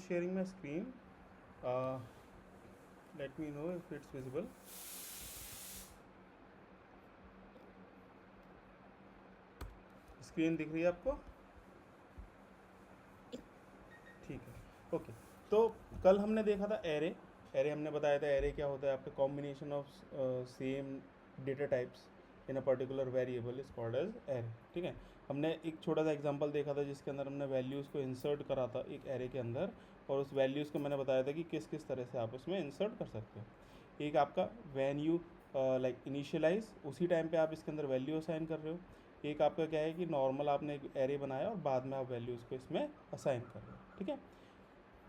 sharing my screen. Let me know if it's visible. Screen दिख रही है आपको? ठीक है, ओके। तो कल हमने देखा था एरे। एरे हमने बताया था एरे क्या होता है, आपका combination of same data types in a particular variable is called as array. ठीक है, हमने एक छोटा सा एग्जांपल देखा था जिसके अंदर हमने वैल्यूज़ को इंसर्ट करा था एक एरे के अंदर, और उस वैल्यूज़ को मैंने बताया था कि किस किस तरह से आप उसमें इंसर्ट कर सकते हो। एक आपका वैन यू लाइक इनिशियलाइज, उसी टाइम पे आप इसके अंदर वैल्यू असाइन कर रहे हो। एक आपका क्या है कि नॉर्मल आपने एक एरे बनाया और बाद में आप वैल्यूज़ को इसमें असाइन कर रहे हो। ठीक है,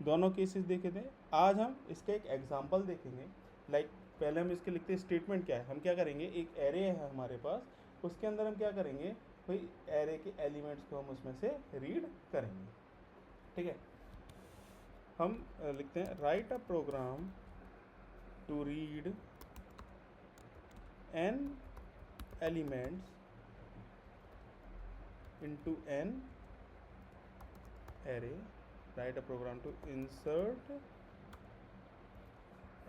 दोनों केसेस देखे थे। आज हम इसका एक एग्जांपल देखेंगे। लाइक पहले हम इसके लिखते हैं स्टेटमेंट क्या है। हम क्या करेंगे, एक एरे है हमारे पास, उसके अंदर हम क्या करेंगे भाई, एरे के एलिमेंट्स को हम उसमें से रीड करेंगे। ठीक है, हम लिखते हैं write a program to read n elements into an array. Write a program to insert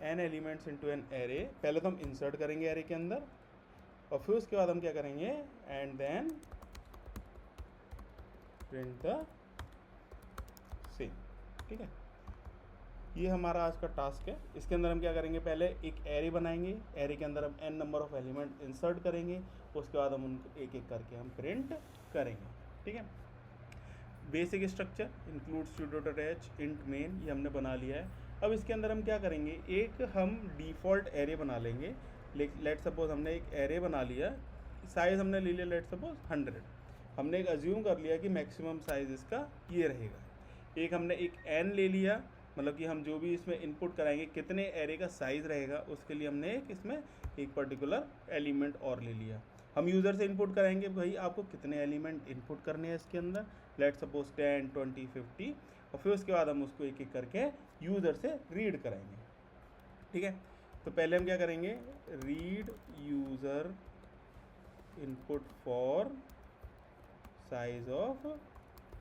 n elements into an array. पहले तो हम insert करेंगे array के अंदर, और फिर उसके बाद हम क्या करेंगे, and then print the same। ठीक है, ये हमारा आज का टास्क है। इसके अंदर हम क्या करेंगे, पहले एक एरे बनाएंगे, एरे के अंदर हम n number of element insert करेंगे, उसके बाद हम उनको एक एक करके हम प्रिंट करेंगे। ठीक है, बेसिक स्ट्रक्चर इंक्लूड स्टूडो.h इंट मेन, ये हमने बना लिया है। अब इसके अंदर हम क्या करेंगे, एक हम डिफ़ॉल्ट एरे बना लेंगे। लेट सपोज हमने एक एरे बना लिया, साइज़ हमने ले लिया लेट सपोज 100। हमने एक अज्यूम कर लिया कि मैक्सिमम साइज़ इसका ये रहेगा। एक हमने एक n ले लिया, मतलब कि हम जो भी इसमें इनपुट कराएंगे कितने एरे का साइज़ रहेगा, उसके लिए हमने एक इसमें एक पर्टिकुलर एलिमेंट और ले लिया। हम यूज़र से इनपुट कराएंगे भाई आपको कितने एलिमेंट इनपुट करने हैं इसके अंदर, लेट सपोज 10, 20, 50, और फिर उसके बाद हम उसको एक एक करके यूज़र से रीड कराएंगे। ठीक है, तो पहले हम क्या करेंगे, read user input for size of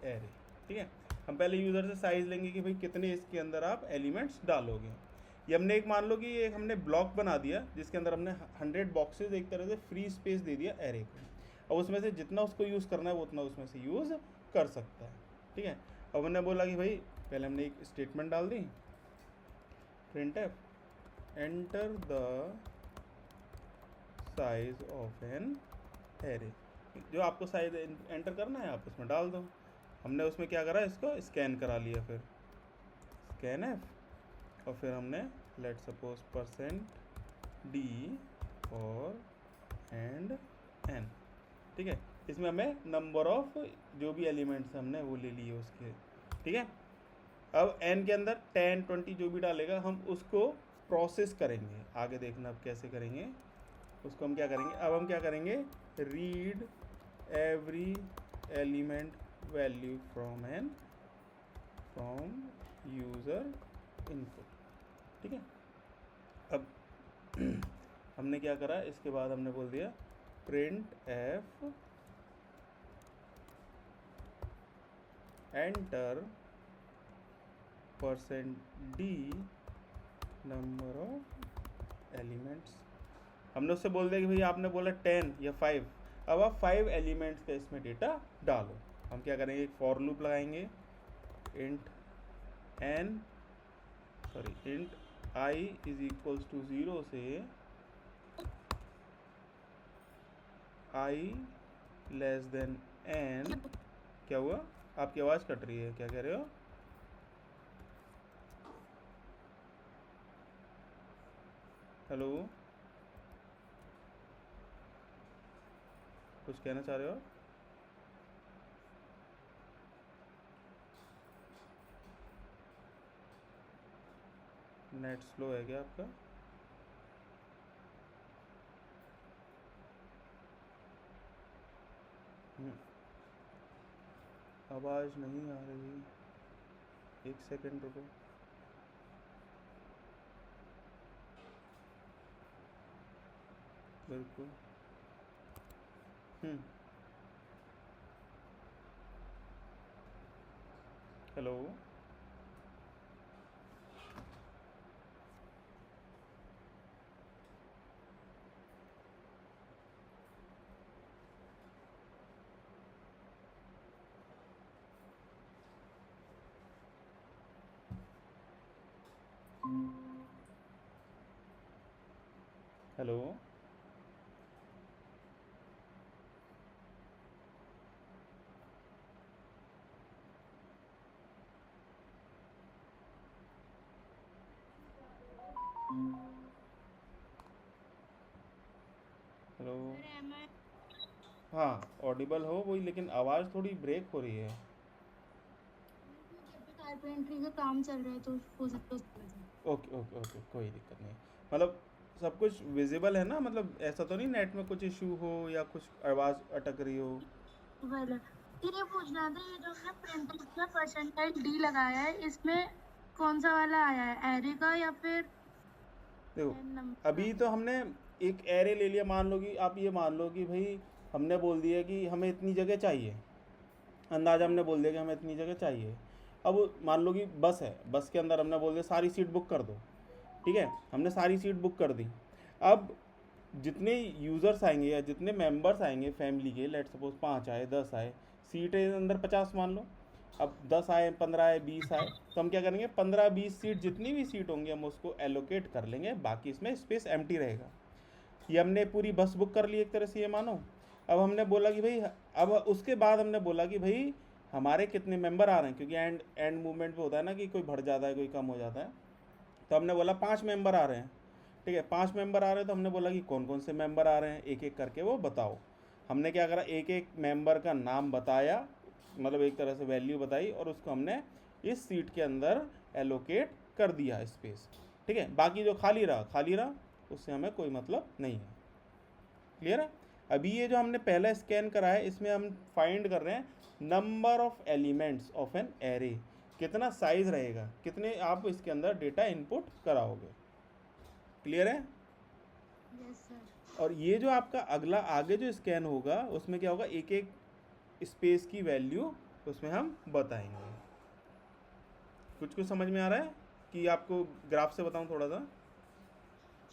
array. ठीक है, हम पहले यूज़र से साइज़ लेंगे कि भाई कितने इसके अंदर आप एलिमेंट्स डालोगे। ये हमने एक मान लो कि ये हमने ब्लॉक बना दिया जिसके अंदर हमने 100 बॉक्सेज एक तरह से फ्री स्पेस दे दिया एरे को। अब उसमें से जितना उसको यूज़ करना है वो उतना उसमें से यूज़ कर सकता है। ठीक है, अब हमने बोला कि भाई पहले हमने एक स्टेटमेंट डाल दी, printf enter the size of an array. जो आपको साइज एंटर करना है आप उसमें डाल दो। हमने उसमें क्या करा, इसको स्कैन करा लिया, फिर स्कैन एफ, और फिर हमने लेट सपोज %d और एंड n। ठीक है, इसमें हमें नंबर ऑफ जो भी एलिमेंट्स हमने वो ले लिए उसके। ठीक है, अब n के अंदर 10, 20 जो भी डालेगा हम उसको प्रोसेस करेंगे। आगे देखना अब कैसे करेंगे उसको। हम क्या करेंगे, अब हम क्या करेंगे, read every element value from user input. ठीक है, अब हमने क्या करा, इसके बाद हमने बोल दिया print F enter %d number of elements. हमने उससे बोल दिया कि भाई आपने बोला 10 या 5, अब आप 5 एलिमेंट्स का इसमें डेटा डालो। हम क्या करेंगे, एक फॉर लूप लगाएंगे, int i is equals to 0 से i लेस देन n। क्या हुआ, आपकी आवाज़ कट रही है, क्या कह रहे हो? हेलो, कुछ कहना चाह रहे हो? नेट स्लो है क्या आपका? आवाज़ नहीं आ रही, एक सेकंड रुको। बिल्कुल। Hello, hello. Hello. Sir am I हाँ ऑडिबल हो वही, लेकिन आवाज़ थोड़ी ब्रेक हो रही है। घर पे कारपेंटरी का काम चल रहा है तो हो सकता है उसकी वजह से। ओके ओके ओके, कोई दिक्कत नहीं। मतलब सब कुछ विजिबल है ना, मतलब ऐसा तो नहीं नेट में कुछ इशू हो या कुछ आवाज़ अटक रही हो। वेल फिर ये पूछना था, ये जो हमने प्रिंटिंग का परसेंटाइल डी लगाया है, इसमें कौन सा वाला आया है, एरे का या फिर देखो एन नंबर का? अभी तो हमने एक एरे ले लिया, मान लो कि आप ये मान लो कि भाई हमने बोल दिया कि हमें इतनी जगह चाहिए, अंदाजा हमने हाँ। बोल दिया कि हमें इतनी जगह चाहिए। अब मान लो कि बस है, बस के अंदर हमने बोल दिया सारी सीट बुक कर दो। ठीक है, हमने सारी सीट बुक कर दी। अब जितने यूज़र्स आएंगे या जितने मेंबर्स आएंगे फैमिली के, लेट सपोज 5 आए 10 आए, सीटें अंदर 50 मान लो। अब 10 आए 15 आए 20 आए, तो हम क्या करेंगे 15-20 सीट जितनी भी सीट होंगी हम उसको एलोकेट कर लेंगे, बाकी इसमें स्पेस एम्प्टी रहेगा। ये हमने पूरी बस बुक कर ली एक तरह से, ये मानो। अब हमने बोला कि भाई, अब उसके बाद हमने बोला कि भाई हमारे कितने मेंबर आ रहे हैं, क्योंकि एंड एंड मूवमेंट पे होता है ना कि कोई बढ़ जाता है कोई कम हो जाता है। तो हमने बोला 5 मेंबर आ रहे हैं। ठीक है, 5 मेंबर आ रहे हैं, तो हमने बोला कि कौन कौन से मेंबर आ रहे हैं एक एक करके वो बताओ। हमने क्या करा, एक एक मेंबर का नाम बताया, मतलब एक तरह से वैल्यू बताई, और उसको हमने इस सीट के अंदर एलोकेट कर दिया स्पेस। ठीक है, बाकी जो खाली रहा खाली रहा, उससे हमें कोई मतलब नहीं है। क्लियर है। अभी ये जो हमने पहला स्कैन करा है, इसमें हम फाइंड कर रहे हैं number of elements of an array, कितना साइज रहेगा, कितने आप इसके अंदर डेटा इनपुट कराओगे। क्लियर है। Yes sir. और ये जो आपका अगला आगे जो स्कैन होगा उसमें क्या होगा, एक एक स्पेस की वैल्यू उसमें हम बताएंगे। कुछ कुछ समझ में आ रहा है कि आपको ग्राफ से बताऊं थोड़ा सा।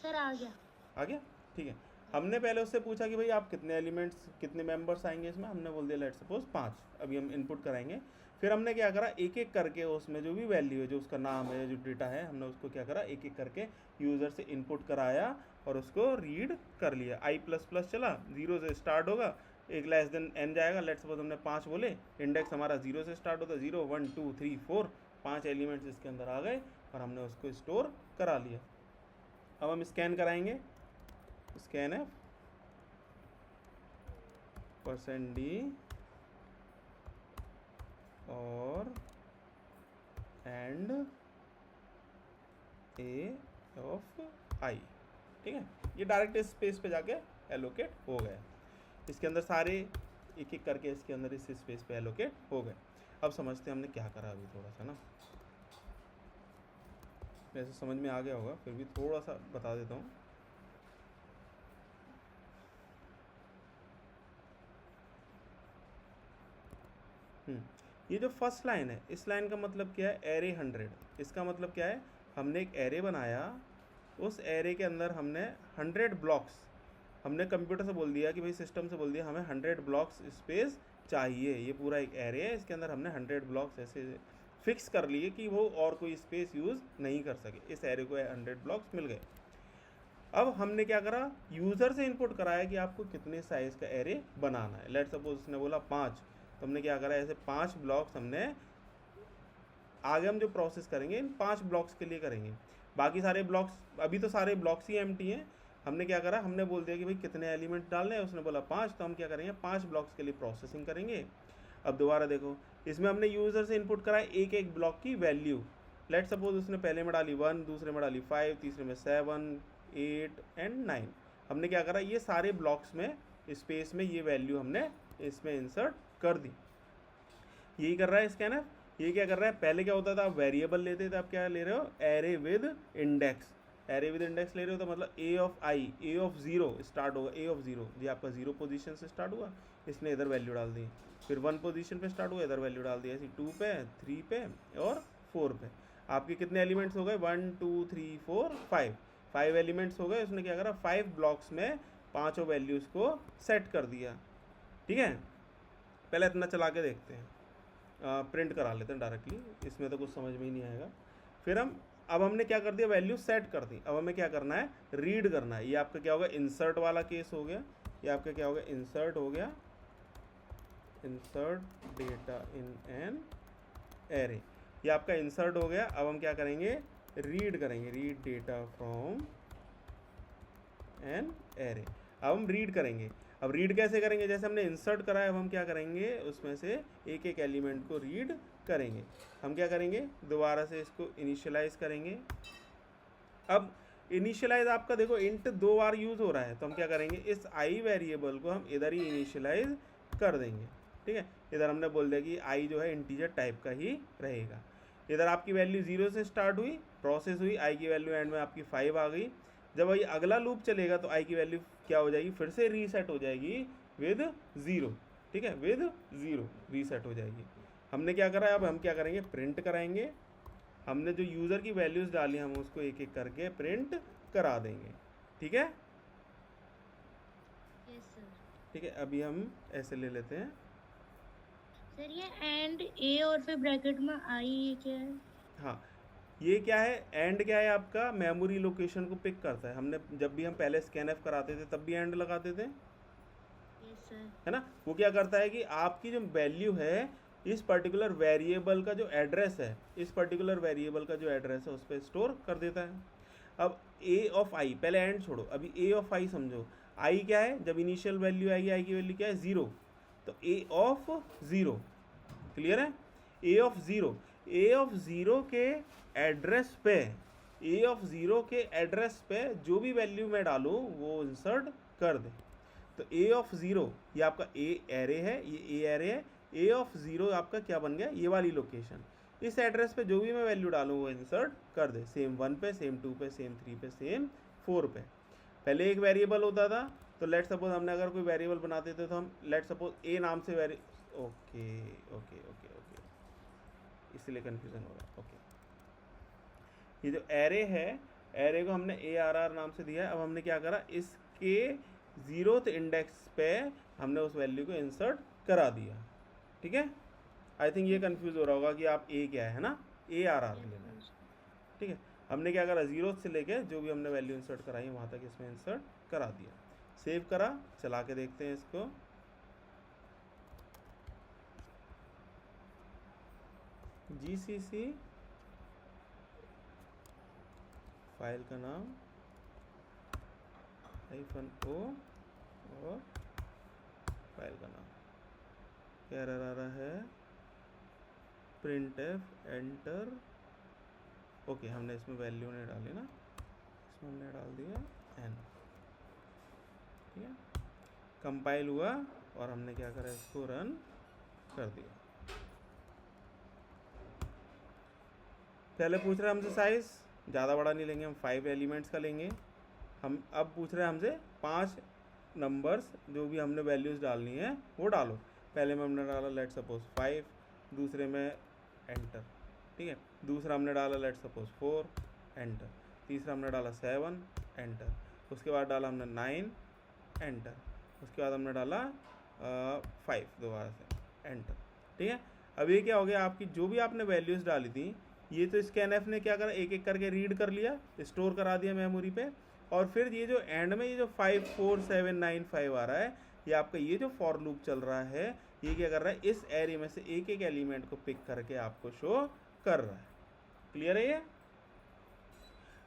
सर आ गया। आ गया। ठीक है, हमने पहले उससे पूछा कि भाई आप कितने एलिमेंट्स कितने मेंबर्स आएंगे इसमें, हमने बोल दिया लेट सपोज 5। अभी हम इनपुट कराएंगे। फिर हमने क्या करा, एक एक करके उसमें जो भी वैल्यू है, जो उसका नाम है, जो डेटा है, हमने उसको क्या करा, एक एक करके यूज़र से इनपुट कराया और उसको रीड कर लिया। आई प्लस प्लस चला, 0 से स्टार्ट होगा, एक लेस देन एन जाएगा। लेट सपोज हमने 5 बोले, इंडेक्स हमारा 0 से स्टार्ट होता है, 0 1 2 3 4, 5 एलिमेंट्स इसके अंदर आ गए और हमने उसको स्टोर करा लिया। अब हम स्कैन कराएंगे, स्कैन एफ %d और एंड ए ऑफ आई। ठीक है, ये डायरेक्ट इस स्पेस पे जाके एलोकेट हो गया। इसके अंदर सारे एक एक करके इसके अंदर इस स्पेस पे एलोकेट हो गए। अब समझते हैं हमने क्या करा अभी थोड़ा सा ना, वैसे समझ में आ गया होगा, फिर भी थोड़ा सा बता देता हूँ। ये जो फर्स्ट लाइन है, इस लाइन का मतलब क्या है, एरे 100। इसका मतलब क्या है, हमने एक एरे बनाया, उस एरे के अंदर हमने 100 ब्लॉक्स, हमने कंप्यूटर से बोल दिया कि भाई सिस्टम से बोल दिया हमें 100 ब्लॉक्स स्पेस चाहिए। ये पूरा एक एरे है, इसके अंदर हमने 100 ब्लॉक्स ऐसे फिक्स कर लिए कि वो और कोई स्पेस यूज़ नहीं कर सके। इस एरे को 100 ब्लॉक्स मिल गए। अब हमने क्या करा, यूज़र से इनपुट कराया कि आपको कितने साइज़ का एरे बनाना है। लेट सपोज उसने बोला 5, तो हमने क्या करा, ऐसे 5 ब्लॉक्स हमने, आगे हम जो प्रोसेस करेंगे इन 5 ब्लॉक्स के लिए करेंगे। बाकी सारे ब्लॉक्स, अभी तो सारे ब्लॉक्स ही एम्प्टी हैं। हमने क्या करा, हमने बोल दिया कि भाई कितने एलिमेंट डालने हैं, उसने बोला 5, तो हम क्या करेंगे 5 ब्लॉक्स के लिए प्रोसेसिंग करेंगे। अब दोबारा देखो, इसमें हमने यूज़र से इनपुट करा एक एक ब्लॉक की वैल्यू। लेट सपोज उसने पहले में डाली 1, दूसरे में डाली 5, तीसरे में 7 8 एंड 9। हमने क्या करा, ये सारे ब्लॉक्स में स्पेस में ये वैल्यू हमने इसमें इंसर्ट कर दी। यही कर रहा है स्कैनर। ये क्या कर रहा है, पहले क्या होता था, आप वेरिएबल लेते थे, आप क्या ले रहे हो, array with index. Array with index ले रहे हो तो मतलब A of I, A of 0 start होगा, ए ऑफ 0 ये आपका 0 पोजीशन से स्टार्ट हुआ, इसने इधर वैल्यू डाल दी। फिर 1 पोजीशन पे स्टार्ट हुआ, इधर वैल्यू डाल दी। ऐसी 2 पे, 3 पे और 4 पे। आपके कितने एलिमेंट्स हो गए, 1 2 3 4 5, 5 एलिमेंट्स हो गए। उसने क्या करा, 5 ब्लॉक्स में पाँचों वैल्यूज़ को सेट कर दिया। ठीक है, पहले इतना चला के देखते हैं, प्रिंट करा लेते हैं डायरेक्टली, इसमें तो कुछ समझ में ही नहीं आएगा। फिर हम अब हमने क्या कर दिया, वैल्यू सेट कर दी। अब हमें क्या करना है, रीड करना है। ये आपका क्या होगा, इंसर्ट वाला केस हो गया। ये आपका क्या होगा, इंसर्ट हो गया, insert data in an array. ये आपका इंसर्ट हो गया। अब हम क्या करेंगे, रीड करेंगे, read data from an array. अब हम रीड करेंगे। अब रीड कैसे करेंगे, जैसे हमने इंसर्ट करा है, अब हम क्या करेंगे, उसमें से एक एक एलिमेंट को रीड करेंगे। हम क्या करेंगे, दोबारा से इसको इनिशियलाइज करेंगे। अब इनिशियलाइज आपका देखो इंट 2 बार यूज़ हो रहा है, तो हम क्या करेंगे, इस आई वेरिएबल को हम इधर ही इनिशियलाइज कर देंगे। ठीक है, इधर हमने बोल दिया कि आई जो है इंटीजर टाइप का ही रहेगा। इधर आपकी वैल्यू 0 से स्टार्ट हुई, प्रोसेस हुई, आई की वैल्यू एंड में आपकी 5 आ गई। जब ये अगला लूप चलेगा तो आई की वैल्यू क्या हो जाएगी, फिर से रीसेट हो जाएगी विद 0। ठीक है, विद 0 रीसेट हो जाएगी। हमने क्या करा है, अब हम क्या करेंगे, प्रिंट कराएंगे। हमने जो यूज़र की वैल्यूज़ डाली हम उसको एक एक करके प्रिंट करा देंगे। ठीक है, यस सर। ठीक है, अभी हम ऐसे ले लेते हैं। सर ये एंड ए और फिर ब्रैकेट में आई, ये क्या है? हाँ, ये क्या है, एंड क्या है आपका, मेमोरी लोकेशन को पिक करता है। हमने जब भी हम पहले स्कैनएफ कराते थे तब भी एंड लगाते थे, यस सर। है ना। वो क्या करता है कि आपकी जो वैल्यू है, इस पर्टिकुलर वेरिएबल का जो एड्रेस है, इस पर्टिकुलर वेरिएबल का जो एड्रेस है उस पर स्टोर कर देता है। अब ए ऑफ आई, पहले एंड छोड़ो, अभी ए ऑफ आई समझो। आई क्या है, जब इनिशियल वैल्यू आएगी, आई की वैल्यू क्या है, 0, तो ए ऑफ 0, क्लियर है, ए ऑफ 0। ए ऑफ 0 के एड्रेस पे, ए ऑफ 0 के एड्रेस पे जो भी वैल्यू मैं डालूँ वो इंसर्ट कर दे। तो ए ऑफ 0 ये आपका ए एरे है, ये ए एरे है। ए ऑफ 0 आपका क्या बन गया, ये वाली लोकेशन। इस एड्रेस पे जो भी मैं वैल्यू डालूँ वो इंसर्ट कर दे, सेम 1 पे, सेम 2 पे, सेम 3 पे, सेम 4 पे। पहले एक वेरिएबल होता था, तो लेट सपोज हमने अगर कोई वेरिएबल बनाते थे तो हम लेट सपोज ए नाम से ओके ओके ओके ओके, इसलिए कन्फ्यूज़न हो रहा है। ओके, ये जो एरे है, एरे को हमने ए आर आर नाम से दिया है। अब हमने क्या करा, इसके 0th इंडेक्स पे हमने उस वैल्यू को इंसर्ट करा दिया। ठीक है, आई थिंक ये कंफ्यूज हो रहा होगा कि आप ए क्या है ना, ए आर आर लेना है। ठीक है, हमने क्या करा, 0 से लेके जो भी हमने वैल्यू इंसर्ट कराई वहाँ तक इसमें इंसर्ट करा दिया। सेव करा, चला के देखते हैं इसको। GCC फाइल का नाम -o और फाइल का नाम, क्या एरर आ रहा है, printf एंटर। ओके, हमने इसमें वैल्यू नहीं डाली ना, इसमें हमने डाल दिया n। ठीक है, कंपाइल हुआ और हमने क्या करा, इसको रन कर दिया। पहले पूछ रहे हैं हमसे साइज़, ज़्यादा बड़ा नहीं लेंगे हम, 5 एलिमेंट्स का लेंगे हम। अब पूछ रहे हैं हमसे 5 नंबर्स, जो भी हमने वैल्यूज़ डालनी है वो डालो। पहले में हमने डाला लेट सपोज 5, दूसरे में एंटर। ठीक है, दूसरा हमने डाला लेट सपोज 4, एंटर। तीसरा हमने डाला 7, एंटर। उसके बाद डाला हमने 9, एंटर। उसके बाद हमने डाला 5 दोबारा से, एंटर। ठीक है, अब ये क्या हो गया, आपकी जो भी आपने वैल्यूज़ डाली थी, ये तो स्कैनएफ ने क्या करा, एक एक करके रीड कर लिया, स्टोर करा दिया मेमोरी पे। और फिर ये जो एंड में ये जो 5 4 7 9 5 आ रहा है, ये आपका ये जो फॉर लूप चल रहा है, ये क्या कर रहा है, इस एरे में से एक एक एलिमेंट को पिक करके आपको शो कर रहा है। क्लियर है ये।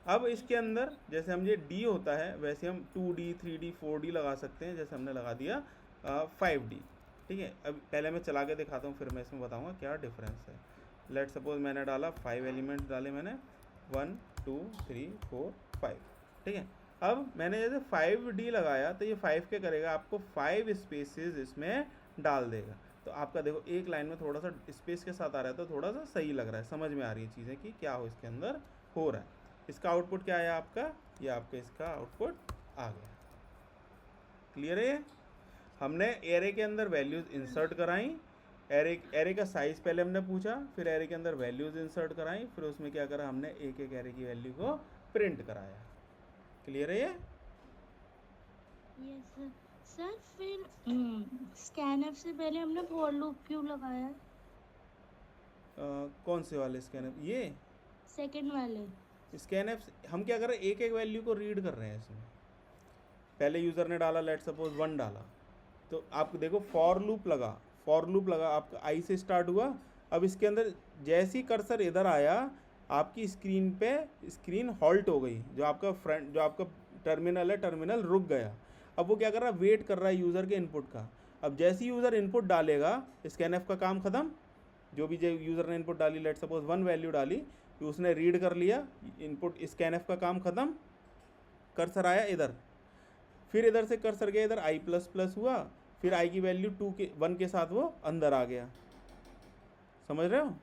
अब इसके अंदर जैसे हम ये डी होता है, वैसे हम 2D 3D 4D लगा सकते हैं, जैसे हमने लगा दिया 5D। ठीक है, अब पहले मैं चला के दिखाता हूँ, फिर मैं इसमें बताऊँगा क्या डिफरेंस है। लेट सपोज मैंने डाला 5 एलिमेंट्स डाले मैंने, 1 2 3 4 5। ठीक है, अब मैंने जैसे 5D लगाया तो ये 5 क्या करेगा, आपको 5 स्पेसेस इसमें डाल देगा। तो आपका देखो एक लाइन में थोड़ा सा स्पेस के साथ आ रहा है, तो थोड़ा सा सही लग रहा है, समझ में आ रही है चीज़ें कि क्या हो इसके अंदर हो रहा है। इसका आउटपुट क्या आया आपका, ये आपका इसका आउटपुट आ गया। क्लियर है। हमने एरे के अंदर वैल्यूज़ इंसर्ट कराई, एरे का साइज़ पहले हमने पूछा, फिर एरे के अंदर वैल्यूज़ इंसर्ट कराई, फिर उसमें क्या करा, हमने एक एक एरे की वैल्यू को प्रिंट कराया। क्लियर है ये। Yes sir. फिर स्कैनएफ से पहले हमने फॉर लूप क्यों लगाया? कौन से वाले स्कैनर, ये सेकंड वाले। स्कैनएफ हम क्या कर रहे हैं, एक एक वैल्यू को रीड कर रहे हैं इसमें। पहले यूज़र ने डाला लेट सपोज 1 डाला, तो आप देखो फॉर लूप लगा आपका आई से स्टार्ट हुआ। अब इसके अंदर जैसे ही कर्सर इधर आया आपकी स्क्रीन पे स्क्रीन हॉल्ट हो गई, जो आपका टर्मिनल है टर्मिनल रुक गया। अब वो क्या कर रहा है, वेट कर रहा है यूज़र के इनपुट का। अब जैसे ही यूज़र इनपुट डालेगा स्कैनएफ का काम ख़त्म। जो भी यूज़र ने इनपुट डाली, लेट सपोज 1 वैल्यू डाली, तो उसने रीड कर लिया इनपुट, स्कैनएफ का काम ख़त्म। कर्सर आया इधर, फिर इधर से कर्सर गया इधर आई प्लस प्लस हुआ, फिर आई की वैल्यू 1 के साथ वो अंदर आ गया। समझ रहे हो?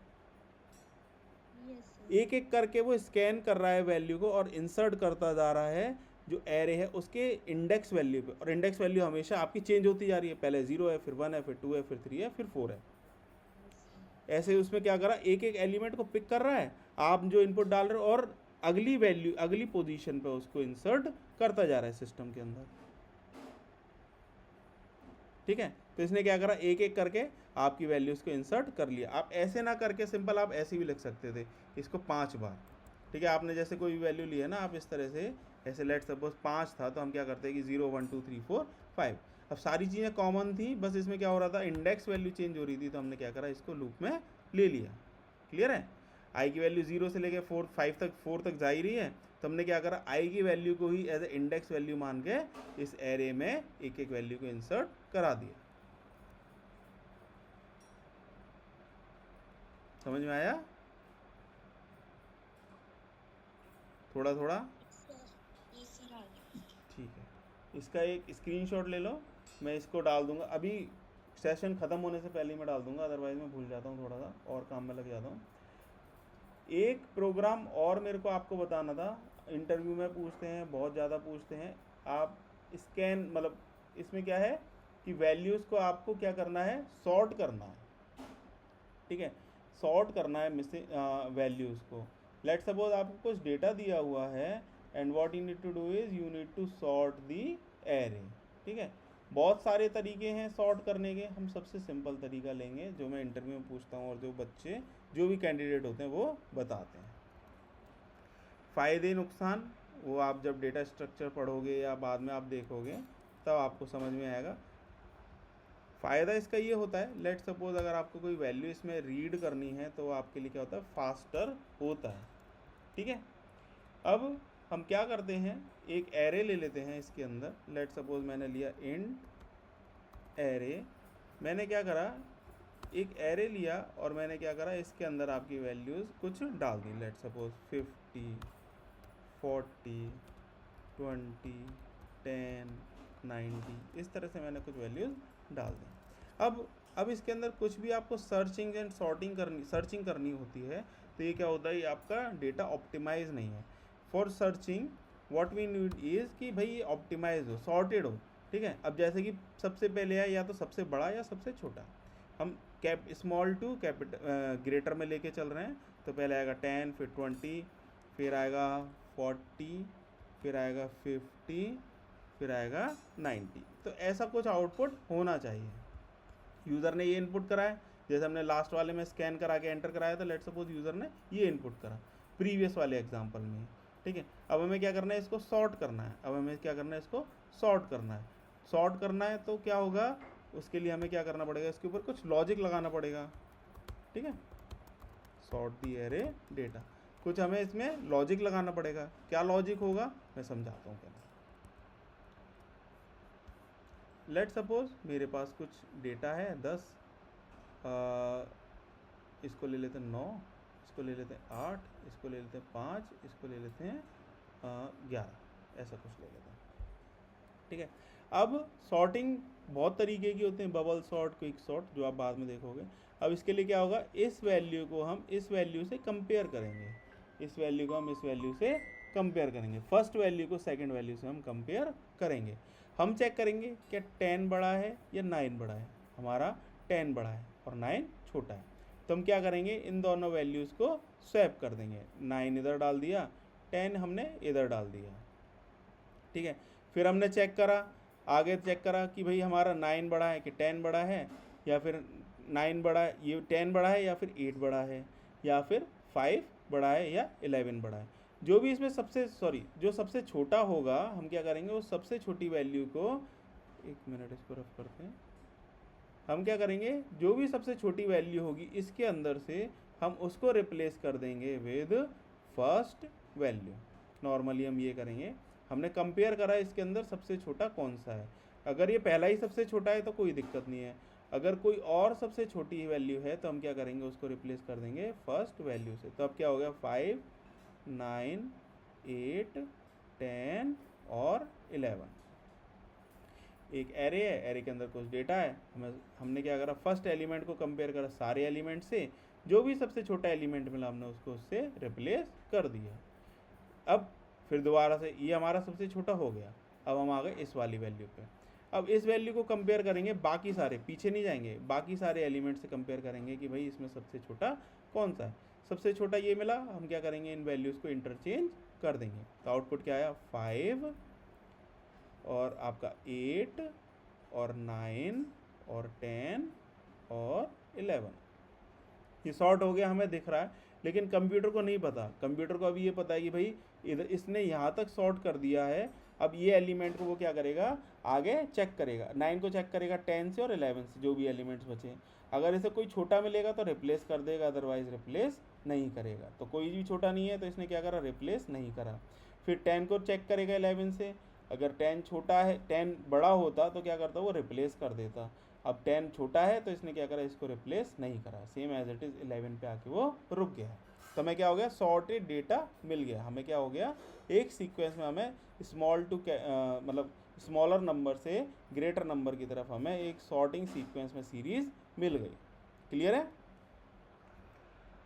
एक एक करके वो स्कैन कर रहा है वैल्यू को और इंसर्ट करता जा रहा है जो एरे है उसके इंडेक्स वैल्यू पे। और इंडेक्स वैल्यू हमेशा आपकी चेंज होती जा रही है, पहले 0 है, फिर 1 है, फिर 2 है, फिर 3 है, फिर 4 है। ऐसे उसमें क्या कर रहा है, एक एक एलिमेंट को पिक कर रहा है, आप जो इनपुट डाल रहे हो, और अगली वैल्यू अगली पोजीशन पे उसको इंसर्ट करता जा रहा है सिस्टम के अंदर। ठीक है, तो इसने क्या करा, एक एक करके आपकी वैल्यूज़ को इंसर्ट कर लिया। आप ऐसे ना करके सिंपल आप ऐसे भी लिख सकते थे इसको 5 बार। ठीक है, आपने जैसे कोई भी वैल्यू ली है ना, आप इस तरह से ऐसे लेट सपोज 5 था तो हम क्या करते हैं कि 0 1 2 3 4 5। अब सारी चीज़ें कॉमन थी, बस इसमें क्या हो रहा था, इंडेक्स वैल्यू चेंज हो रही थी, तो हमने क्या करा, इसको लूप में ले लिया। क्लियर है? आई की वैल्यू 0 से लेकर 4 तक जा ही रही है, तो हमने क्या करा, आई की वैल्यू को ही एज ए इंडेक्स वैल्यू मान के इस एरे में एक एक वैल्यू को इंसर्ट करा दिया। समझ में आया? थोड़ा थोड़ा ठीक है। इसका एक स्क्रीनशॉट ले लो, मैं इसको डाल दूंगा अभी सेशन ख़त्म होने से पहले ही मैं डाल दूंगा, अदरवाइज़ मैं भूल जाता हूँ, थोड़ा सा और काम में लग जाता हूँ। एक प्रोग्राम और मेरे को आपको बताना था, इंटरव्यू में पूछते हैं, बहुत ज़्यादा पूछते हैं। आप स्कैन मतलब इसमें क्या है कि वैल्यूज़ को आपको क्या करना है, सॉर्ट करना है। ठीक है, सॉर्ट करना है मिसिंग वैल्यूज़ को। लेट सपोज आपको कुछ डेटा दिया हुआ है and what you need to do is you need to sort the array. ठीक है, बहुत सारे तरीके हैं सॉर्ट करने के, हम सबसे सिंपल तरीका लेंगे जो मैं इंटरव्यू में पूछता हूँ और जो बच्चे जो भी कैंडिडेट होते हैं वो बताते हैं। फ़ायदे नुकसान वो आप जब डेटा स्ट्रक्चर पढ़ोगे या बाद में आप देखोगे तब आपको समझ में आएगा। फ़ायदा इसका ये होता है, लेट सपोज अगर आपको कोई वैल्यू इसमें रीड करनी है तो आपके लिए क्या होता है, फास्टर होता है। ठीक है, अब हम क्या करते हैं, एक एरे ले लेते हैं इसके अंदर। लेट सपोज मैंने लिया इंट एरे, मैंने क्या करा, एक एरे लिया और मैंने क्या करा, इसके अंदर आपकी वैल्यूज़ कुछ डाल दी। लेट सपोज 50 40 20 10 90, इस तरह से मैंने कुछ वैल्यूज़ डाल दी। अब इसके अंदर कुछ भी आपको सर्चिंग एंड सर्चिंग करनी होती है, तो ये क्या होता है, ये आपका डेटा ऑप्टिमाइज नहीं है। For searching what we need is कि भाई ये ऑप्टिमाइज हो, सॉर्टेड हो। ठीक है, अब जैसे कि सबसे पहले है या तो सबसे बड़ा या सबसे छोटा, हम स्मॉल टू ग्रेटर में लेके चल रहे हैं, तो पहले आएगा 10, फिर 20, फिर आएगा 40, फिर आएगा 50, फिर आएगा 90। तो ऐसा कुछ आउटपुट होना चाहिए। यूज़र ने ये इनपुट कराया, जैसे हमने लास्ट वाले में स्कैन करा के एंटर कराया था, लेट सपोज यूज़र ने ये इनपुट करा प्रीवियस वाले एग्जांपल में। ठीक है, अब हमें क्या करना है, इसको सॉर्ट करना है। अब हमें क्या करना है, इसको सॉर्ट करना है। सॉर्ट करना है तो क्या होगा, उसके लिए हमें क्या करना पड़ेगा, इसके ऊपर कुछ लॉजिक लगाना पड़ेगा। ठीक है, सॉर्ट दी एरे डेटा, कुछ हमें इसमें लॉजिक लगाना पड़ेगा। क्या लॉजिक होगा मैं समझाता हूँ पहले। लेट सपोज मेरे पास कुछ डेटा है 10, इसको ले लेते हैं 9, इसको ले लेते हैं 8, इसको ले लेते हैं 5, इसको ले लेते हैं 11, ऐसा कुछ ले लेते हैं। ठीक है, अब सॉर्टिंग बहुत तरीके की होते हैं, बबल सॉर्ट, क्विक सॉर्ट, जो आप बाद में देखोगे। अब इसके लिए क्या होगा, इस वैल्यू को हम इस वैल्यू से कंपेयर करेंगे, इस वैल्यू को हम इस वैल्यू से कंपेयर करेंगे, फर्स्ट वैल्यू को सेकंड वैल्यू से हम कंपेयर करेंगे। हम चेक करेंगे क्या 10 बड़ा है या 9 बड़ा है। हमारा 10 बड़ा है और 9 छोटा है, तो हम क्या करेंगे, इन दोनों वैल्यूज़ को स्वैप कर देंगे। 9 इधर डाल दिया, 10 हमने इधर डाल दिया। ठीक है, फिर हमने चेक करा, आगे चेक करा कि भाई हमारा 9 बड़ा है कि 10 बड़ा है, या फिर 9 बड़ा है, ये 10 बड़ा है, या फिर 8 बड़ा है, या फिर 5 बड़ा है, या 11 बड़ा है। जो भी इसमें जो सबसे छोटा होगा हम क्या करेंगे, उस सबसे छोटी वैल्यू को, एक मिनट इसको रफ करते हैं, हम क्या करेंगे, जो भी सबसे छोटी वैल्यू होगी इसके अंदर से हम उसको रिप्लेस कर देंगे विद फर्स्ट वैल्यू। नॉर्मली हम ये करेंगे, हमने कंपेयर करा इसके अंदर सबसे छोटा कौन सा है। अगर ये पहला ही सबसे छोटा है तो कोई दिक्कत नहीं है, अगर कोई और सबसे छोटी वैल्यू है तो हम क्या करेंगे, उसको रिप्लेस कर देंगे फर्स्ट वैल्यू से। तो अब क्या हो गया, 5, 9, 8, 10 और 11। एक एरे है, एरे के अंदर कुछ डेटा है, हमने क्या करा, फर्स्ट एलिमेंट को कंपेयर करा सारे एलिमेंट से, जो भी सबसे छोटा एलिमेंट मिला हमने उसको उससे रिप्लेस कर दिया। अब फिर दोबारा से ये हमारा सबसे छोटा हो गया, अब हम आ गए इस वाली वैल्यू पे। अब इस वैल्यू को कंपेयर करेंगे बाकी सारे, पीछे नहीं जाएंगे, बाकी सारे एलिमेंट से कंपेयर करेंगे कि भाई इसमें सबसे छोटा कौन सा है। सबसे छोटा ये मिला, हम क्या करेंगे, इन वैल्यूज़ को इंटरचेंज कर देंगे। तो आउटपुट क्या आया, 5 और आपका 8 और 9 और 10 और 11। ये सॉर्ट हो गया, हमें दिख रहा है, लेकिन कंप्यूटर को नहीं पता। कंप्यूटर को अभी ये पता है कि भाई इधर इसने यहाँ तक सॉर्ट कर दिया है, अब ये एलिमेंट को वो क्या करेगा, आगे चेक करेगा, 9 को चेक करेगा 10 से और 11 से, जो भी एलिमेंट्स बचे। अगर इसे कोई छोटा मिलेगा तो रिप्लेस कर देगा, अदरवाइज रिप्लेस नहीं करेगा। तो कोई भी छोटा नहीं है तो इसने क्या करा, रिप्लेस नहीं करा। फिर 10 को चेक करेगा 11 से, अगर 10 छोटा है, 10 बड़ा होता तो क्या करता, वो रिप्लेस कर देता। अब 10 छोटा है तो इसने क्या करा, इसको रिप्लेस नहीं करा, सेम एज इट इज़ 11 पे आके वो रुक गया। तो हमें क्या हो गया, सॉर्टेड डेटा मिल गया। हमें क्या हो गया, एक सीक्वेंस में हमें स्मॉल टू मतलब स्मॉलर नंबर से ग्रेटर नंबर की तरफ हमें एक सॉर्टिंग सीक्वेंस में सीरीज मिल गई। क्लियर है।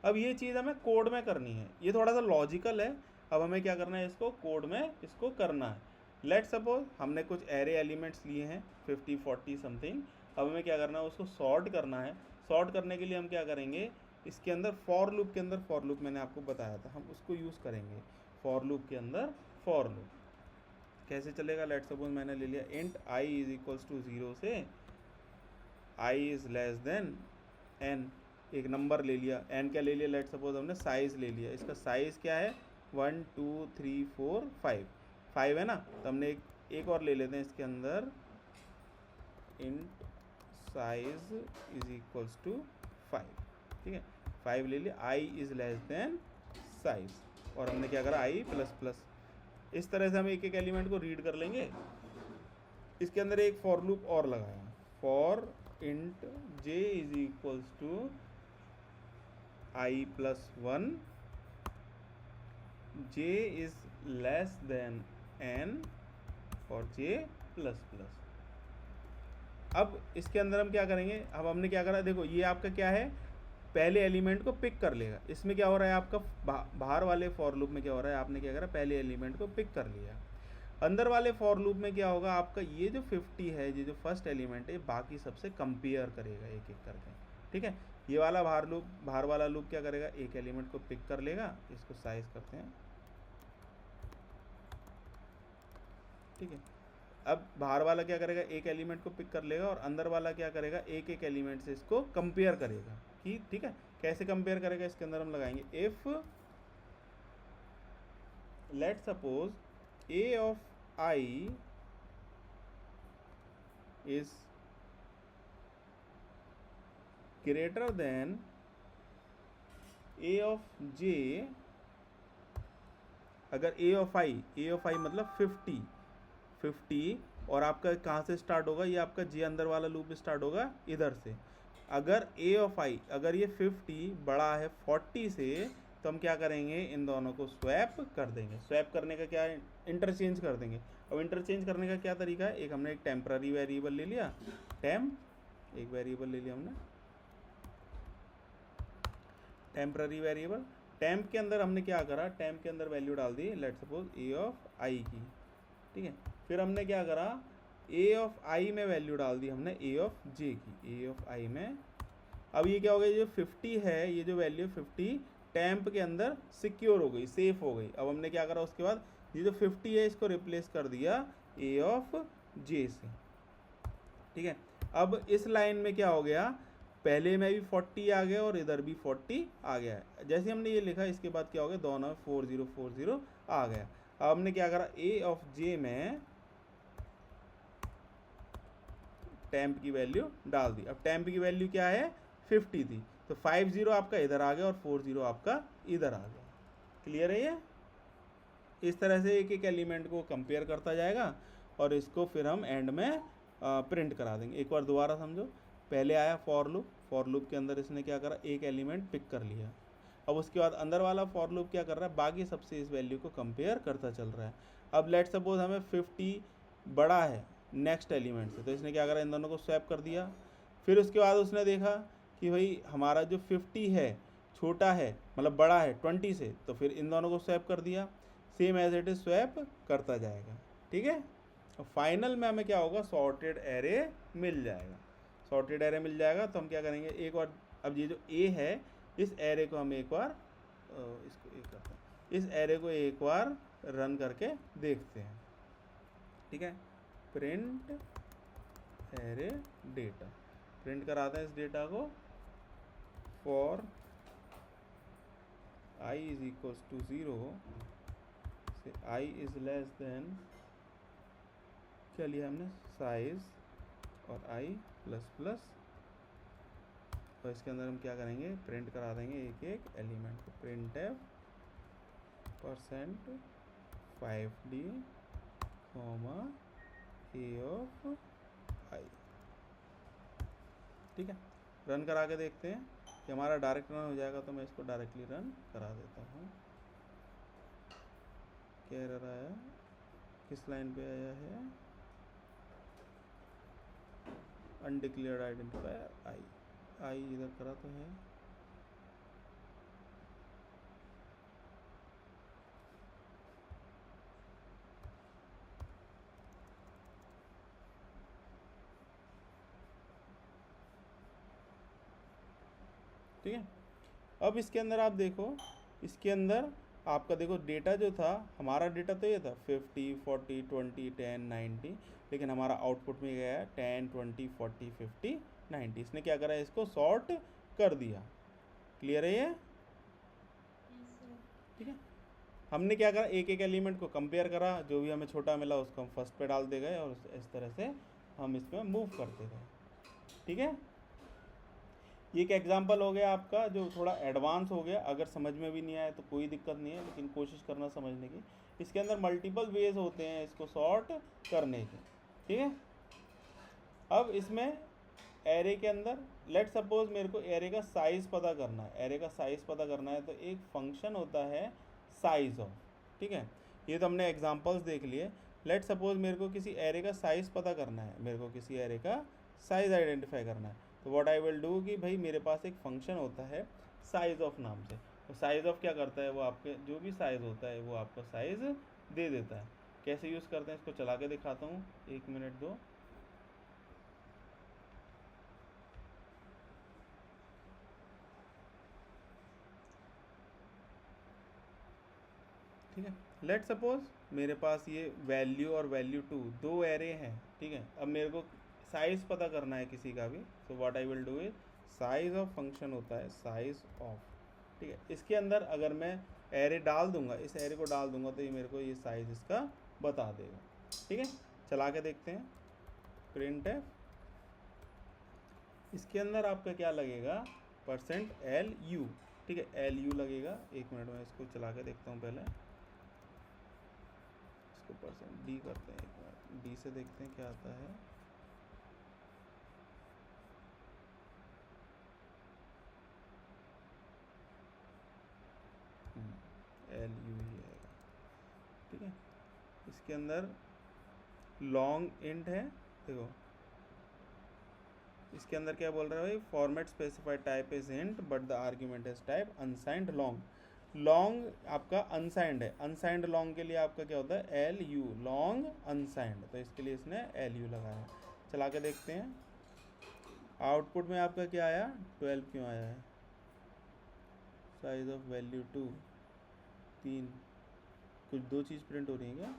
अब ये चीज़ हमें कोड में करनी है, ये थोड़ा सा लॉजिकल है। अब हमें क्या करना है, इसको कोड में इसको करना है। लेट सपोज हमने कुछ एरे एलिमेंट्स लिए हैं 50, 40 समथिंग। अब हमें क्या करना है, उसको सॉर्ट करना है। सॉर्ट करने के लिए हम क्या करेंगे, इसके अंदर फॉर लूप के अंदर, फॉर लूप मैंने आपको बताया था, हम उसको यूज़ करेंगे। फॉर लूप के अंदर फॉर लूप कैसे चलेगा, लेट सपोज मैंने ले लिया int i is equals to 0 से i is less than n, एक नंबर ले लिया। n क्या ले लिया, लेट सपोज हमने साइज़ ले लिया। इसका साइज़ क्या है, 1 2 3 4 5 है ना। तो हमने एक और ले लेते हैं इसके अंदर, int size is equals to 5, ठीक है। 5 ले लिया, i is less than size, और हमने क्या करा, i प्लस प्लस। इस तरह से हम एक एक एलिमेंट को रीड कर लेंगे। इसके अंदर एक फॉर लूप और लगाया, for int j is equals to i plus 1, j is less than n और j प्लस प्लस। अब इसके अंदर हम क्या करेंगे, अब हमने क्या करा, देखो ये आपका क्या है, पहले एलिमेंट को पिक कर लेगा। इसमें क्या हो रहा है, आपका बाहर वाले फॉर लूप में क्या हो रहा है, आपने क्या करा, पहले एलिमेंट को पिक कर लिया। अंदर वाले फॉर लूप में क्या होगा, आपका ये जो 50 है, ये जो फर्स्ट एलिमेंट है, बाकी सबसे कंपेयर करेगा एक एक करके, ठीक है। ये वाला बाहर वाला लूप क्या करेगा, एक एलिमेंट को पिक कर लेगा, इसको साइज करते हैं, ठीक है। अब बाहर वाला क्या करेगा, एक एलिमेंट को पिक कर लेगा, और अंदर वाला क्या करेगा, एक एक एलिमेंट से इसको कंपेयर करेगा, कि ठीक है। कैसे कंपेयर करेगा, इसके अंदर हम लगाएंगे if late suppose a of i is greater than a of j। अगर a ऑफ i मतलब 50 और आपका कहाँ से स्टार्ट होगा, ये आपका j अंदर वाला लूप स्टार्ट होगा इधर से। अगर a ऑफ i, अगर ये 50 बड़ा है 40 से, तो हम क्या करेंगे, इन दोनों को स्वैप कर देंगे। स्वैप करने का क्या है, इंटरचेंज कर देंगे। अब इंटरचेंज करने का क्या तरीका है, एक हमने एक टेम्पररी वेरिएबल ले लिया, एक वेरिएबल ले लिया हमने टेम्पररी वेरिएबल। टेम्प के अंदर हमने क्या करा, टेम्प के अंदर वैल्यू डाल दी let suppose a of i की, ठीक है। फिर हमने क्या करा, a ऑफ i में वैल्यू डाल दी हमने a ऑफ j की, a ऑफ i में। अब ये क्या हो गया, ये जो 50 है, ये जो वैल्यू 50 टैम्प के अंदर सिक्योर हो गई, सेफ हो गई। अब हमने क्या करा, उसके बाद ये जो 50 है इसको रिप्लेस कर दिया a ऑफ j से, ठीक है। अब इस लाइन में क्या हो गया, पहले में भी 40 आ गया और इधर भी 40 आ गया है। जैसे हमने ये लिखा इसके बाद क्या हो गया, दोनों में 4040 आ गया। अब हमने क्या करा, ए ऑफ जे में टेम्प की वैल्यू डाल दी। अब टेम्प की वैल्यू क्या है, 50 थी, तो 50 आपका इधर आ गया और 40 आपका इधर आ गया। क्लियर है ये? इस तरह से एक एक एलिमेंट को कंपेयर करता जाएगा और इसको फिर हम एंड में प्रिंट करा देंगे। एक बार दोबारा समझो, पहले आया फॉर लूप के अंदर इसने क्या करा, एक एलिमेंट पिक कर लिया। अब उसके बाद अंदर वाला फॉर लूप क्या कर रहा है, बाकी सबसे इस वैल्यू को कंपेयर करता चल रहा है। अब लेट सपोज हमें 50 बड़ा है नेक्स्ट एलिमेंट से, तो इसने क्या करा, इन दोनों को स्वैप कर दिया। फिर उसके बाद उसने देखा कि भाई हमारा जो 50 है छोटा है, मतलब बड़ा है 20 से, तो फिर इन दोनों को स्वैप कर दिया। Same as it is swap करता जाएगा। ठीक है, और फाइनल में हमें क्या होगा, सॉर्टेड एरे मिल जाएगा। सॉर्टेड एरे मिल जाएगा तो हम क्या करेंगे, एक बार अब ये जो ए है इस एरे को हम एक बार इसको एक करते हैं, इस एरे को एक बार रन करके देखते हैं। ठीक है, प्रिंट एरे डेटा, प्रिंट कराते हैं इस डेटा को। For i is equals to 0 से i इज लेस देन, क्या लिया हमने, साइज और i प्लस प्लस, और इसके अंदर हम क्या करेंगे, प्रिंट करा देंगे एक एक एलिमेंट को। प्रिंट है % 5d a ऑफ i। ठीक है, रन करा के देखते हैं कि हमारा डायरेक्ट रन हो जाएगा। तो मैं इसको डायरेक्टली रन करा देता हूँ। क्या एरर आया, किस लाइन पे आया है, अनडिक्लेयर्ड आइडेंटिफायर आई इधर करा तो है। ठीक है, अब इसके अंदर आप देखो, इसके अंदर आपका देखो डेटा जो था, हमारा डेटा तो ये था 50 40 20 10 90, लेकिन हमारा आउटपुट में गया है 10 20 40 50 90। इसने क्या करा, इसको सॉर्ट कर दिया। क्लियर है ये? ठीक है, हमने क्या करा, एक एक एलिमेंट को कंपेयर करा, जो भी हमें छोटा मिला उसको हम फर्स्ट पे डाल दे गए और इस तरह से हम इसमें मूव करते गए। ठीक है, ये एक एग्जांपल हो गया आपका जो थोड़ा एडवांस हो गया। अगर समझ में भी नहीं आया तो कोई दिक्कत नहीं है, लेकिन कोशिश करना समझने की। इसके अंदर मल्टीपल वेज होते हैं इसको सॉर्ट करने के। ठीक है, अब इसमें एरे के अंदर लेट सपोज मेरे को एरे का साइज़ पता करना है। एरे का साइज़ पता करना है तो एक फंक्शन होता है साइज ऑफ। ठीक है, ये तो हमने एग्जांपल्स देख लिए। लेट सपोज मेरे को किसी एरे का साइज़ पता करना है, मेरे को किसी एरे का साइज़ आइडेंटिफाई करना है, तो व्हाट आई विल डू कि भाई मेरे पास एक फंक्शन होता है साइज़ ऑफ नाम से। तो साइज़ ऑफ क्या करता है, वो आपके जो भी साइज़ होता है वो आपका साइज़ दे देता है। कैसे यूज़ करते हैं इसको चला के दिखाता हूँ, 1 मिनट दो। ठीक है, लेट सपोज मेरे पास ये वैल्यू और वैल्यू 2 दो एरे हैं। ठीक है, अब मेरे को साइज़ पता करना है किसी का भी, so what I will do is size of function होता है साइज़ ऑफ। ठीक है, इसके अंदर अगर मैं एरे डाल दूंगा, इस एरे को डाल दूंगा, तो ये मेरे को ये साइज़ इसका बता देगा। ठीक है, चला के देखते हैं। प्रिंट है, इसके अंदर आपका क्या लगेगा, %LU। ठीक है, LU लगेगा। 1 मिनट में इसको चला के देखता हूँ पहले। इसको %D करते हैं, एक बार D से देखते हैं क्या आता है। LU ही आएगा। ठीक है, इसके अंदर लॉन्ग इंट है। देखो इसके अंदर क्या बोल रहा है भाई, format specified type is int but the argument is type unsigned long. Long आपका अनसाइंड है, अनसाइंड लॉन्ग के लिए आपका क्या होता है, LU, लॉन्ग अनसाइंड। तो इसके लिए इसने LU लगाया। चला के देखते हैं आउटपुट में आपका क्या आया, 12 क्यों आया है। साइज ऑफ वैल्यू 2 3, कुछ दो चीज़ प्रिंट हो रही है क्या।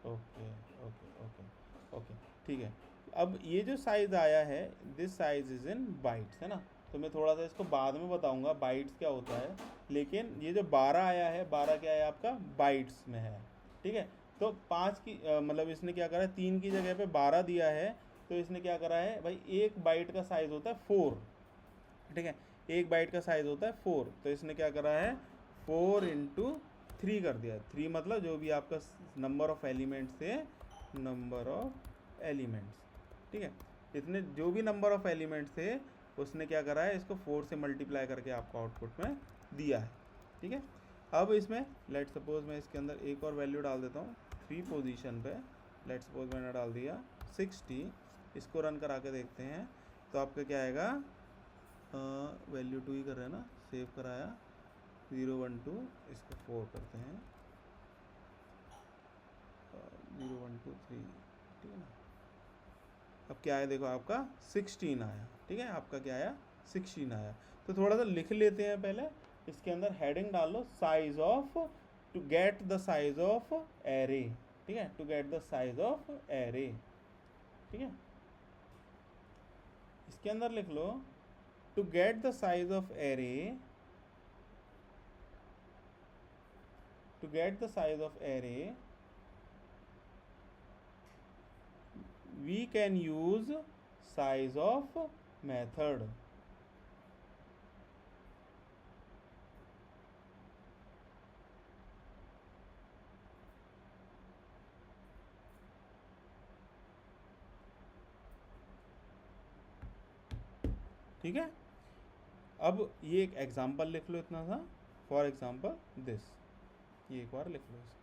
ओके ओके ओके ओके, ठीक है। अब ये जो साइज़ आया है, this size is in bytes, है ना। तो मैं थोड़ा सा इसको बाद में बताऊंगा बाइट्स क्या होता है, लेकिन ये जो 12 आया है, 12 क्या है आपका बाइट्स में है, ठीक है। तो 5 की मतलब इसने क्या करा है, 3 की जगह पे 12 दिया है, तो इसने क्या करा है भाई, एक बाइट का साइज़ होता है 4, ठीक है। एक बाइट का साइज़ होता है 4, तो इसने क्या करा है 4 इंटू 3 कर दिया। 3 मतलब जो भी आपका नंबर ऑफ एलिमेंट्स थे, नंबर ऑफ एलिमेंट्स, ठीक है। इतने जो भी नंबर ऑफ एलिमेंट्स थे उसने क्या करा है, इसको 4 से मल्टीप्लाई करके आपको आउटपुट में दिया है, ठीक है। अब इसमें लेट सपोज मैं इसके अंदर एक और वैल्यू डाल देता हूँ 3 पोजीशन पे। लेट सपोज मैंने डाल दिया 60। इसको रन करा के देखते हैं तो आपका क्या आएगा, वैल्यू 2 ही कर रहे हैं ना, सेव कराया 0 1 2, इसको 4 करते हैं 0 1 2 3, ठीक है ना। अब क्या है देखो आपका 16 आया, ठीक है। आपका क्या आया 16 आया। तो थोड़ा सा लिख लेते हैं पहले, इसके अंदर हेडिंग डाल लो size of, to get the size of array, ठीक है, to get the size of array, ठीक है। इसके अंदर लिख लो to get the size of array, to get the size of array we can use size of method, ठीक है। अब ये एक एग्जांपल लिख लो इतना सा, फॉर एग्जांपल दिस, ये एक बार लिख लो इसको।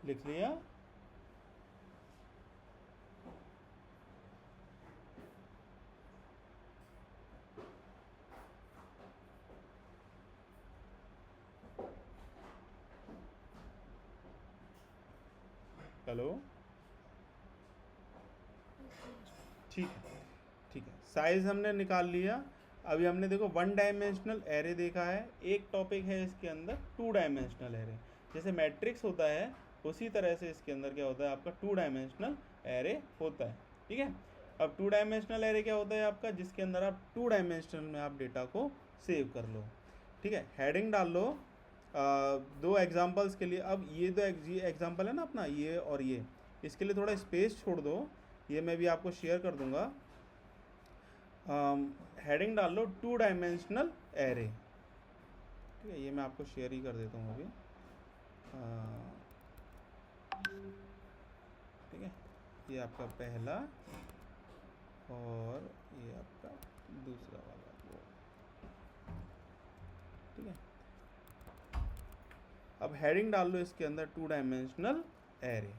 लिख लिया, हेलो, ठीक है, ठीक है। साइज हमने निकाल लिया। अभी हमने देखो 1 डायमेंशनल एरे देखा है, एक टॉपिक है इसके अंदर 2 डायमेंशनल एरे। जैसे मैट्रिक्स होता है उसी तरह से इसके अंदर क्या होता है आपका 2 डायमेंशनल एरे होता है, ठीक है। अब 2 डायमेंशनल एरे क्या होता है आपका, जिसके अंदर आप 2 डायमेंशनल में आप डेटा को सेव कर लो, ठीक है। हेडिंग डाल लो 2 एग्जाम्पल्स के लिए। अब ये दो एग्जाम्पल है ना अपना, ये और ये, इसके लिए थोड़ा स्पेस छोड़ दो, ये मैं भी आपको शेयर कर दूंगा। हेडिंग डाल लो 2 डायमेंशनल एरे, ठीक है। ये मैं आपको शेयर ही कर देता हूँ अभी, ठीक है। ये आपका पहला और ये आपका दूसरा वाला वो, ठीक है। अब हेडिंग डाल लो इसके अंदर 2 डायमेंशनल एरे,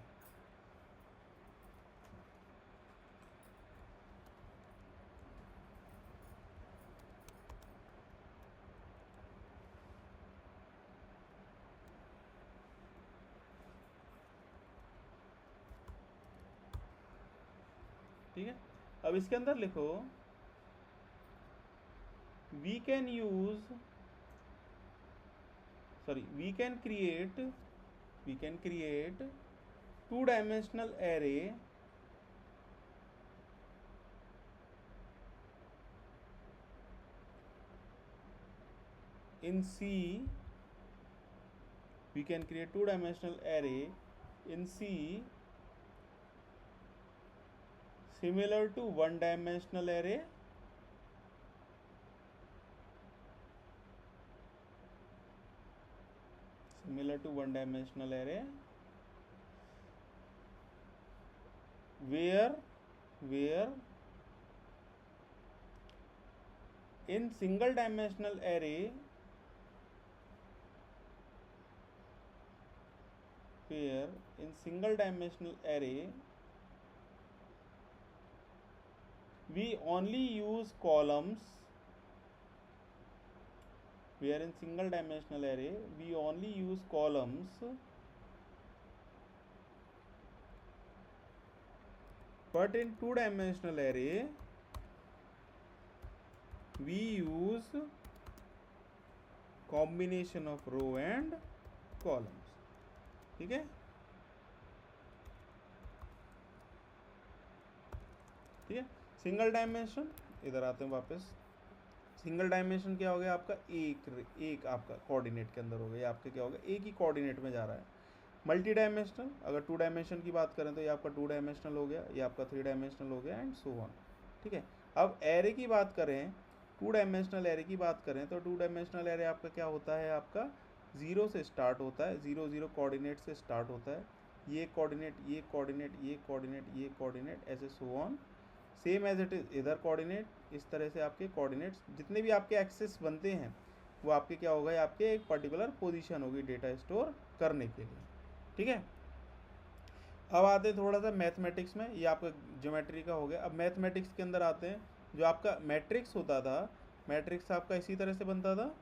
ठीक है। अब इसके अंदर लिखो we can use, sorry we can create 2 dimensional array in C, we can create 2 dimensional array in C similar to 1 dimensional array, similar to 1 dimensional array where in single dimensional array here in single dimensional array we only use columns. Where in single dimensional array we only use columns, but in two dimensional array we use combination of row and columns. ठीक है, ठीक है. Single dimension, इधर आते हैं वापस. Single dimension क्या हो गया आपका, एक आपका कोऑर्डिनेट के अंदर हो गया, ये आपके क्या हो गया, एक ही कोऑर्डिनेट में जा रहा है. मल्टी डायमेंशनल, अगर टू डायमेंशन की बात करें तो ये आपका टू डायमेंशनल हो गया, ये आपका थ्री डायमेंशनल हो गया, एंड सो ऑन. ठीक है. अब एरे की बात करें, टू डायमेंशनल एरे की बात करें तो टू डायमेंशनल एरे आपका क्या होता है, आपका जीरो से स्टार्ट होता है, जीरो जीरो कोऑर्डिनेट से स्टार्ट होता है. ये कोऑर्डिनेट, ये कोऑर्डिनेट, ये कोऑर्डिनेट, ये कोऑर्डिनेट, ऐसे so on, same as it is इधर कोऑर्डिनेट. इस तरह से आपके कोऑर्डिनेट्स जितने भी आपके एक्सेस बनते हैं वो आपके क्या हो गए, आपके एक पर्टिकुलर पोजीशन होगी डेटा स्टोर करने के लिए. ठीक है. अब आते हैं थोड़ा सा मैथमेटिक्स में, ये आपका ज्योमेट्री का हो गया. अब मैथमेटिक्स के अंदर आते हैं. जो आपका मैट्रिक्स होता था, मैट्रिक्स आपका इसी तरह से बनता था.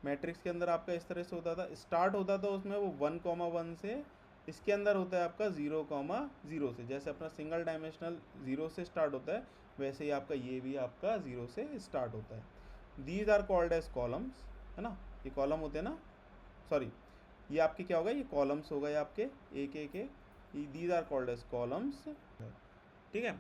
मैट्रिक्स के अंदर आपका इस तरह से होता था, स्टार्ट होता था उसमें वो 1,1 से, इसके अंदर होता है आपका 0,0 से. जैसे अपना सिंगल डायमेंशनल 0 से स्टार्ट होता है, वैसे ही आपका ये भी आपका 0 से स्टार्ट होता है. These are called as columns, है ना, ये कॉलम होते हैं ना, सॉरी ये आपके क्या होगा, ये कॉलम्स हो गए आपके एक एक एक, these are called as columns. ठीक है.